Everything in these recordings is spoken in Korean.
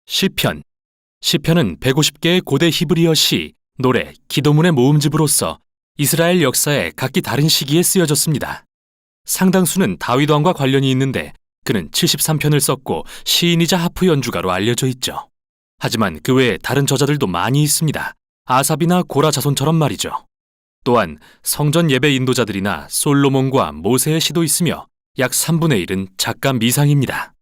시편. 시편은 150개의 고대 히브리어 시, 노래, 기도문의 모음집으로서 이스라엘 역사에 각기 다른 시기에 쓰여졌습니다. 상당수는 다윗 왕과 관련이 있는데 그는 73편을 썼고 시인이자 하프 연주가로 알려져 있죠. 하지만 그 외에 다른 저자들도 많이 있습니다. 아삽이나 고라 자손처럼 말이죠. 또한 성전 예배 인도자들이나 솔로몬과 모세의 시도 있으며 약 3분의 1은 작가 미상입니다.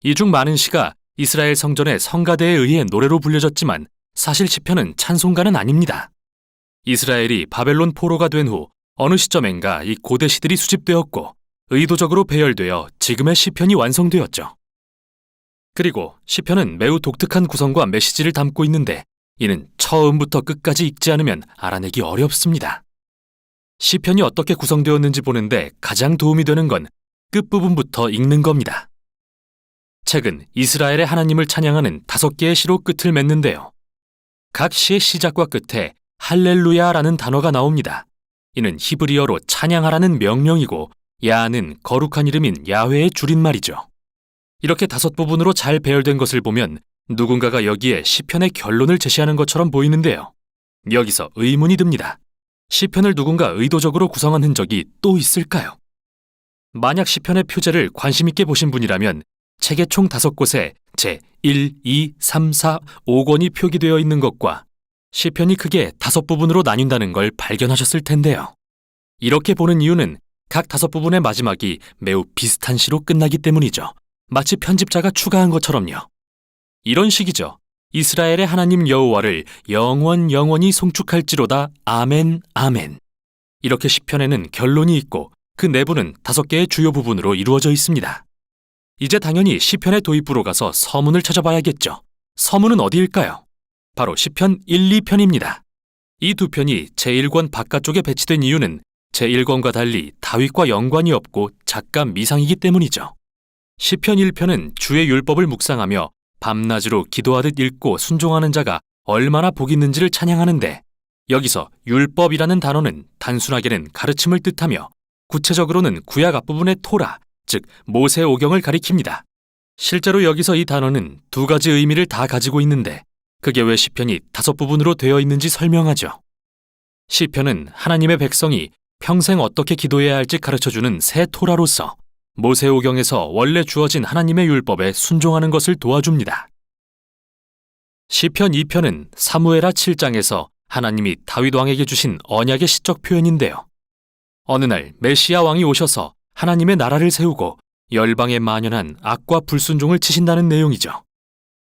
이 중 많은 시가 이스라엘 성전의 성가대에 의해 노래로 불려졌지만 사실 시편은 찬송가는 아닙니다. 이스라엘이 바벨론 포로가 된 후 어느 시점엔가 이 고대 시들이 수집되었고 의도적으로 배열되어 지금의 시편이 완성되었죠. 그리고 시편은 매우 독특한 구성과 메시지를 담고 있는데 이는 처음부터 끝까지 읽지 않으면 알아내기 어렵습니다. 시편이 어떻게 구성되었는지 보는데 가장 도움이 되는 건 끝부분부터 읽는 겁니다. 책은 이스라엘의 하나님을 찬양하는 5개의 시로 끝을 맺는데요. 각 시의 시작과 끝에 할렐루야라는 단어가 나옵니다. 이는 히브리어로 찬양하라는 명령이고 야는 거룩한 이름인 야훼의 줄임말이죠. 이렇게 5부분으로 잘 배열된 것을 보면 누군가가 여기에 시편의 결론을 제시하는 것처럼 보이는데요. 여기서 의문이 듭니다. 시편을 누군가 의도적으로 구성한 흔적이 또 있을까요? 만약 시편의 표제를 관심 있게 보신 분이라면 책의 총 5곳에 제1, 2, 3, 4, 5권이 표기되어 있는 것과 시편이 크게 5부분으로 나뉜다는 걸 발견하셨을 텐데요. 이렇게 보는 이유는 각 5부분의 마지막이 매우 비슷한 시로 끝나기 때문이죠. 마치 편집자가 추가한 것처럼요. 이런 식이죠. 이스라엘의 하나님 여호와를 영원히 송축할지로다. 아멘, 아멘. 이렇게 시편에는 결론이 있고 그 내부는 5개의 주요 부분으로 이루어져 있습니다. 이제 당연히 시편의 도입부로 가서 서문을 찾아봐야겠죠. 서문은 어디일까요? 바로 시편 1, 2편입니다. 이 두 편이 제1권 바깥쪽에 배치된 이유는 제1권과 달리 다윗과 연관이 없고 작가 미상이기 때문이죠. 시편 1편은 주의 율법을 묵상하며 밤낮으로 기도하듯 읽고 순종하는 자가 얼마나 복 있는지를 찬양하는데 여기서 율법이라는 단어는 단순하게는 가르침을 뜻하며 구체적으로는 구약 앞부분의 토라, 즉 모세오경을 가리킵니다. 실제로 여기서 이 단어는 2가지 의미를 다 가지고 있는데 그게 왜 시편이 5부분으로 되어 있는지 설명하죠. 시편은 하나님의 백성이 평생 어떻게 기도해야 할지 가르쳐주는 새 토라로서 모세오경에서 원래 주어진 하나님의 율법에 순종하는 것을 도와줍니다. 시편 2편은 사무엘하 7장에서 하나님이 다윗 왕에게 주신 언약의 시적 표현인데요. 어느 날 메시아 왕이 오셔서 하나님의 나라를 세우고 열방에 만연한 악과 불순종을 치신다는 내용이죠.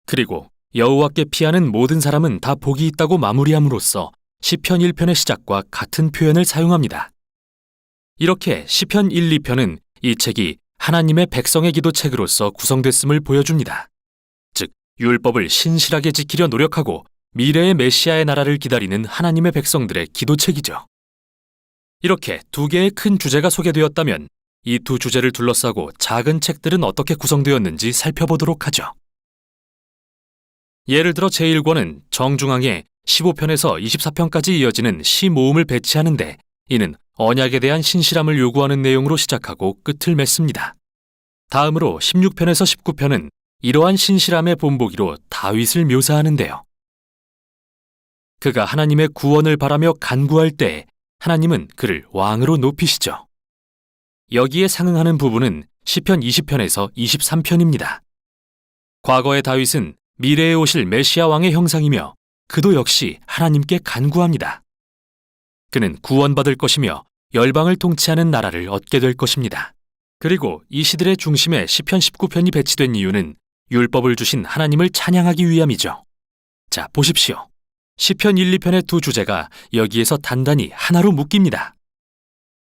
그리고 여호와께 피하는 모든 사람은 다 복이 있다고 마무리함으로써 시편 1편의 시작과 같은 표현을 사용합니다. 이렇게 시편 1, 2편은 이 책이 하나님의 백성의 기도책으로서 구성됐음을 보여줍니다. 즉, 율법을 신실하게 지키려 노력하고 미래의 메시아의 나라를 기다리는 하나님의 백성들의 기도책이죠. 이렇게 2개의 큰 주제가 소개되었다면 이 2 주제를 둘러싸고 작은 책들은 어떻게 구성되었는지 살펴보도록 하죠. 예를 들어 제1권은 정중앙에 15편에서 24편까지 이어지는 시 모음을 배치하는데 이는 언약에 대한 신실함을 요구하는 내용으로 시작하고 끝을 맺습니다. 다음으로 16편에서 19편은 이러한 신실함의 본보기로 다윗을 묘사하는데요. 그가 하나님의 구원을 바라며 간구할 때 하나님은 그를 왕으로 높이시죠. 여기에 상응하는 부분은 시편 20편에서 23편입니다. 과거의 다윗은 미래에 오실 메시아 왕의 형상이며 그도 역시 하나님께 간구합니다. 그는 구원받을 것이며 열방을 통치하는 나라를 얻게 될 것입니다. 그리고 이 시들의 중심에 시편 19편이 배치된 이유는 율법을 주신 하나님을 찬양하기 위함이죠. 자, 보십시오. 시편 1, 2편의 2 주제가 여기에서 단단히 하나로 묶입니다.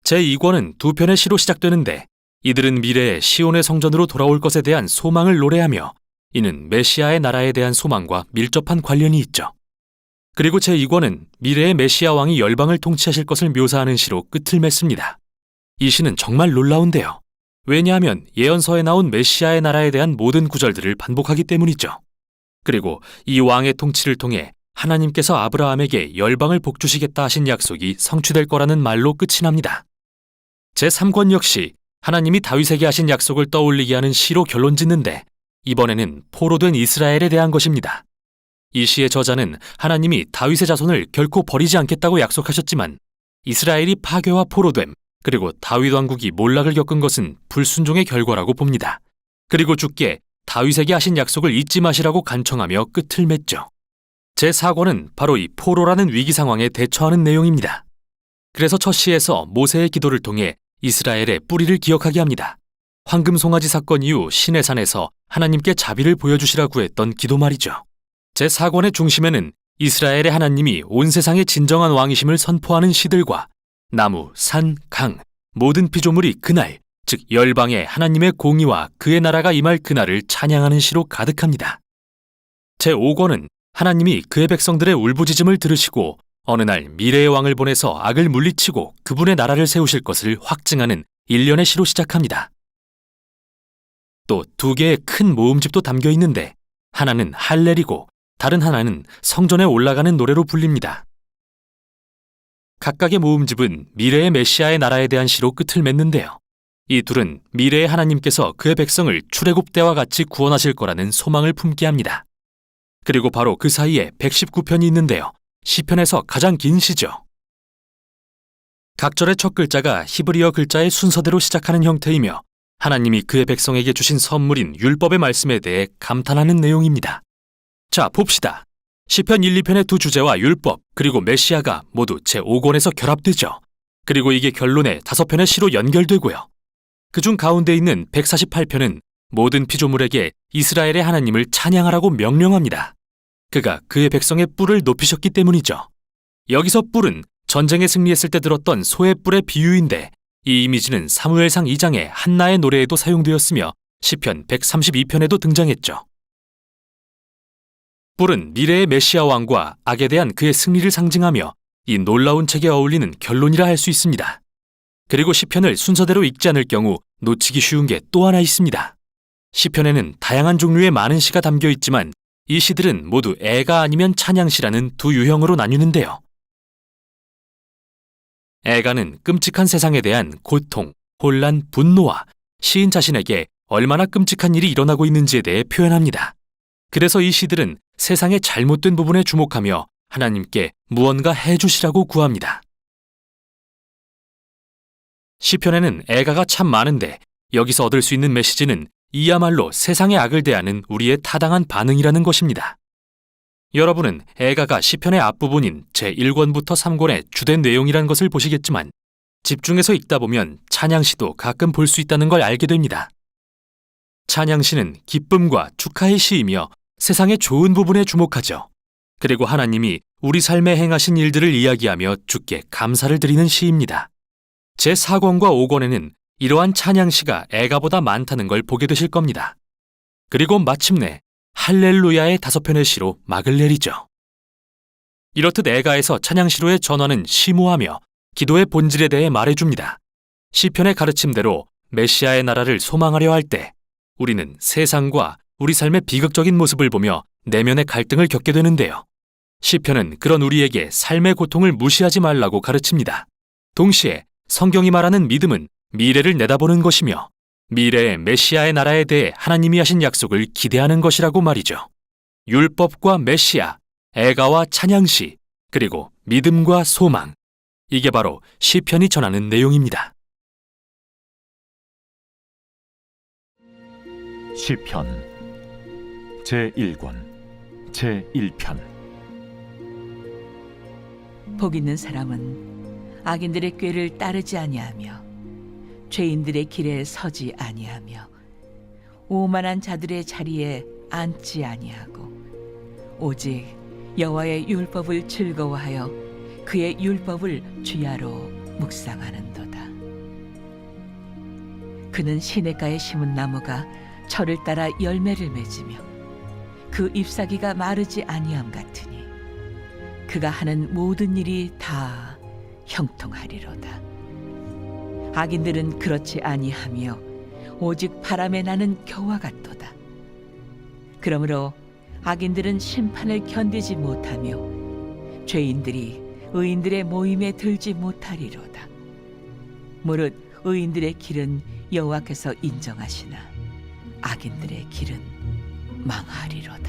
제2권은 2편의 시로 시작되는데 이들은 미래에 시온의 성전으로 돌아올 것에 대한 소망을 노래하며 이는 메시아의 나라에 대한 소망과 밀접한 관련이 있죠. 그리고 제2권은 미래의 메시아 왕이 열방을 통치하실 것을 묘사하는 시로 끝을 맺습니다. 이 시는 정말 놀라운데요. 왜냐하면 예언서에 나온 메시아의 나라에 대한 모든 구절들을 반복하기 때문이죠. 그리고 이 왕의 통치를 통해 하나님께서 아브라함에게 열방을 복주시겠다 하신 약속이 성취될 거라는 말로 끝이 납니다. 제3권 역시 하나님이 다윗에게 하신 약속을 떠올리게 하는 시로 결론 짓는데 이번에는 포로된 이스라엘에 대한 것입니다. 이 시의 저자는 하나님이 다윗의 자손을 결코 버리지 않겠다고 약속하셨지만 이스라엘이 파괴와 포로됨, 그리고 다윗 왕국이 몰락을 겪은 것은 불순종의 결과라고 봅니다. 그리고 주께 다윗에게 하신 약속을 잊지 마시라고 간청하며 끝을 맺죠. 제4권은 바로 이 포로라는 위기 상황에 대처하는 내용입니다. 그래서 첫 시에서 모세의 기도를 통해 이스라엘의 뿌리를 기억하게 합니다. 황금 송아지 사건 이후 시내산에서 하나님께 자비를 보여주시라고 했던 기도 말이죠. 제4권의 중심에는 이스라엘의 하나님이 온 세상의 진정한 왕이심을 선포하는 시들과 나무, 산, 강, 모든 피조물이 그날, 즉 열방에 하나님의 공의와 그의 나라가 임할 그날을 찬양하는 시로 가득합니다. 제5권은 하나님이 그의 백성들의 울부짖음을 들으시고 어느 날 미래의 왕을 보내서 악을 물리치고 그분의 나라를 세우실 것을 확증하는 일련의 시로 시작합니다. 또 두 개의 큰 모음집도 담겨 있는데 하나는 할렐이고 다른 하나는 성전에 올라가는 노래로 불립니다. 각각의 모음집은 미래의 메시아의 나라에 대한 시로 끝을 맺는데요. 이 둘은 미래의 하나님께서 그의 백성을 출애굽 때와 같이 구원하실 거라는 소망을 품게 합니다. 그리고 바로 그 사이에 119편이 있는데요. 시편에서 가장 긴 시죠. 각 절의 첫 글자가 히브리어 글자의 순서대로 시작하는 형태이며 하나님이 그의 백성에게 주신 선물인 율법의 말씀에 대해 감탄하는 내용입니다. 자, 봅시다. 시편 1, 2편의 두 주제와 율법, 그리고 메시아가 모두 제5권에서 결합되죠. 그리고 이게 결론의 5편의 시로 연결되고요. 그중 가운데 있는 148편은 모든 피조물에게 이스라엘의 하나님을 찬양하라고 명령합니다. 그가 그의 백성의 뿔을 높이셨기 때문이죠. 여기서 뿔은 전쟁에 승리했을 때 들었던 소의 뿔의 비유인데 이 이미지는 사무엘상 2장의 한나의 노래에도 사용되었으며 시편 132편에도 등장했죠. 뿔은 미래의 메시아 왕과 악에 대한 그의 승리를 상징하며 이 놀라운 책에 어울리는 결론이라 할 수 있습니다. 그리고 시편을 순서대로 읽지 않을 경우 놓치기 쉬운 게 또 하나 있습니다. 시편에는 다양한 종류의 많은 시가 담겨 있지만 이 시들은 모두 애가 아니면 찬양시라는 두 유형으로 나뉘는데요. 애가는 끔찍한 세상에 대한 고통, 혼란, 분노와 시인 자신에게 얼마나 끔찍한 일이 일어나고 있는지에 대해 표현합니다. 그래서 이 시들은 세상의 잘못된 부분에 주목하며 하나님께 무언가 해주시라고 구합니다. 시편에는 애가가 참 많은데 여기서 얻을 수 있는 메시지는 이야말로 세상의 악을 대하는 우리의 타당한 반응이라는 것입니다. 여러분은 애가가 시편의 앞부분인 제1권부터 3권의 주된 내용이란 것을 보시겠지만 집중해서 읽다 보면 찬양시도 가끔 볼 수 있다는 걸 알게 됩니다. 찬양시는 기쁨과 축하의 시이며 세상의 좋은 부분에 주목하죠. 그리고 하나님이 우리 삶에 행하신 일들을 이야기하며 주께 감사를 드리는 시입니다. 제4권과 5권에는 이러한 찬양시가 애가보다 많다는 걸 보게 되실 겁니다. 그리고 마침내 할렐루야의 5편의 시로 막을 내리죠. 이렇듯 애가에서 찬양시로의 전환은 심오하며 기도의 본질에 대해 말해줍니다. 시편의 가르침대로 메시아의 나라를 소망하려 할 때 우리는 세상과 우리 삶의 비극적인 모습을 보며 내면의 갈등을 겪게 되는데요. 시편은 그런 우리에게 삶의 고통을 무시하지 말라고 가르칩니다. 동시에 성경이 말하는 믿음은 미래를 내다보는 것이며 미래의 메시아의 나라에 대해 하나님이 하신 약속을 기대하는 것이라고 말이죠. 율법과 메시아, 애가와 찬양시, 그리고 믿음과 소망. 이게 바로 시편이 전하는 내용입니다. 시편 제1권 제1편. 복 있는 사람은 악인들의 꾀를 따르지 아니하며 죄인들의 길에 서지 아니하며 오만한 자들의 자리에 앉지 아니하고 오직 여호와의 율법을 즐거워하여 그의 율법을 주야로 묵상하는도다. 그는 시냇가에 심은 나무가 철을 따라 열매를 맺으며 그 잎사귀가 마르지 아니함 같으니 그가 하는 모든 일이 다 형통하리로다. 악인들은 그렇지 아니하며 오직 바람에 나는 겨와 같도다. 그러므로 악인들은 심판을 견디지 못하며 죄인들이 의인들의 모임에 들지 못하리로다. 무릇 의인들의 길은 여호와께서 인정하시나 악인들의 길은 망하리로다.